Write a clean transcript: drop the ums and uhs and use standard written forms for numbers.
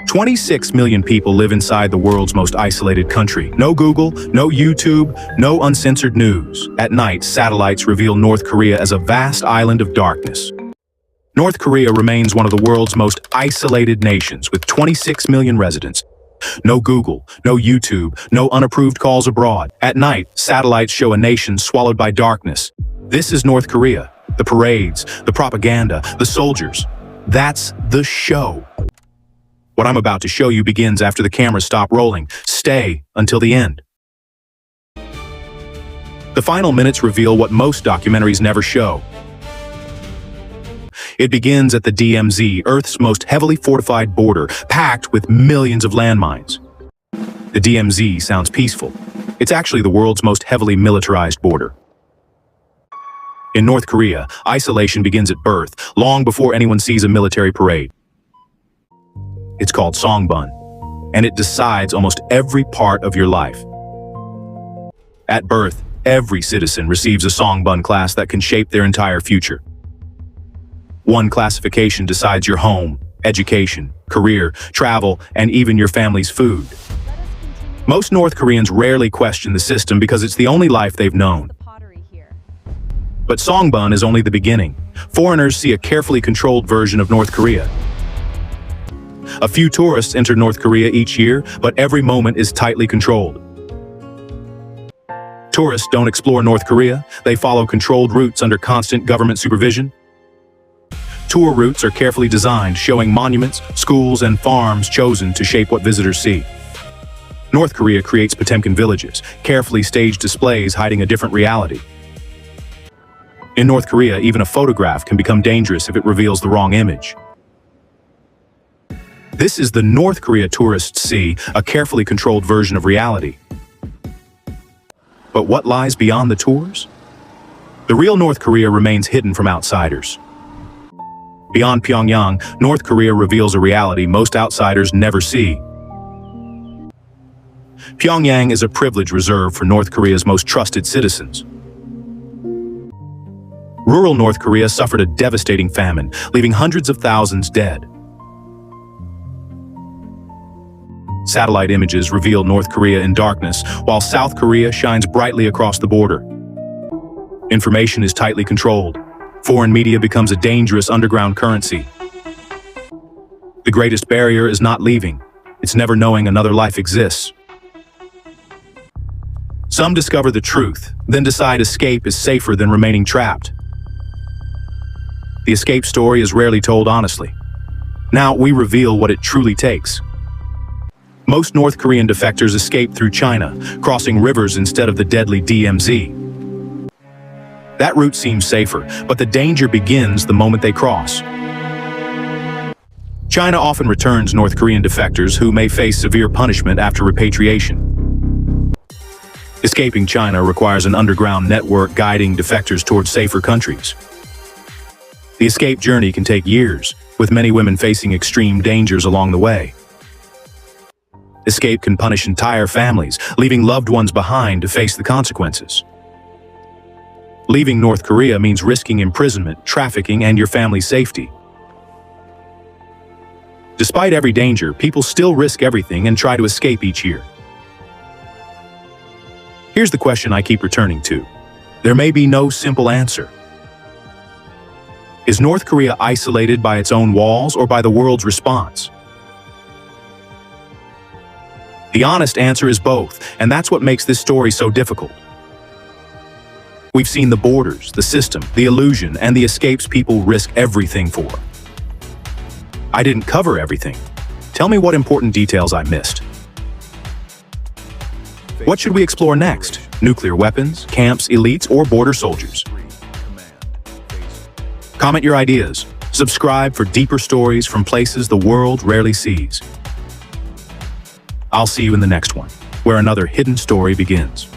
26 million people live inside the world's most isolated country. No Google, no YouTube, no uncensored news. At night, satellites reveal North Korea as a vast island of darkness. North Korea remains one of the world's most isolated nations, with 26 million residents. No Google, no YouTube, no unapproved calls abroad. At night, satellites show a nation swallowed by darkness. This is North Korea. The parades, the propaganda, the soldiers. That's the show. What I'm about to show you begins after the cameras stop rolling. Stay until the end. The final minutes reveal what most documentaries never show. It begins at the DMZ, Earth's most heavily fortified border, packed with millions of landmines. The DMZ sounds peaceful. It's actually the world's most heavily militarized border. In North Korea, isolation begins at birth, long before anyone sees a military parade. It's called Songbun, and it decides almost every part of your life. At birth, every citizen receives a Songbun class that can shape their entire future. One classification decides your home, education, career, travel, and even your family's food. Most North Koreans rarely question the system because it's the only life they've known. But Songbun is only the beginning. Foreigners see a carefully controlled version of North Korea. A few tourists enter North Korea each year, but every moment is tightly controlled. Tourists don't explore North Korea, they follow controlled routes under constant government supervision. Tour routes are carefully designed, showing monuments, schools, and farms chosen to shape what visitors see. North Korea creates Potemkin villages, carefully staged displays hiding a different reality. In North Korea, even a photograph can become dangerous if it reveals the wrong image. This is the North Korea tourists see, a carefully controlled version of reality. But what lies beyond the tours? The real North Korea remains hidden from outsiders. Beyond Pyongyang, North Korea reveals a reality most outsiders never see. Pyongyang is a privilege reserved for North Korea's most trusted citizens. Rural North Korea suffered a devastating famine, leaving hundreds of thousands dead. Satellite images reveal North Korea in darkness, while South Korea shines brightly across the border. Information is tightly controlled. Foreign media becomes a dangerous underground currency. The greatest barrier is not leaving. It's never knowing another life exists. Some discover the truth, then decide escape is safer than remaining trapped. The escape story is rarely told honestly. Now we reveal what it truly takes. Most North Korean defectors escape through China, crossing rivers instead of the deadly DMZ. That route seems safer, but the danger begins the moment they cross. China often returns North Korean defectors who may face severe punishment after repatriation. Escaping China requires an underground network guiding defectors towards safer countries. The escape journey can take years, with many women facing extreme dangers along the way. Escape can punish entire families, leaving loved ones behind to face the consequences. Leaving North Korea means risking imprisonment, trafficking, and your family's safety. Despite every danger, people still risk everything and try to escape each year. Here's the question I keep returning to. There may be no simple answer. Is North Korea isolated by its own walls or by the world's response? The honest answer is both, and that's what makes this story so difficult. We've seen the borders, the system, the illusion, and the escapes people risk everything for. I didn't cover everything. Tell me what important details I missed. What should we explore next? Nuclear weapons, camps, elites, or border soldiers? Comment your ideas. Subscribe for deeper stories from places the world rarely sees. I'll see you in the next one, where another hidden story begins.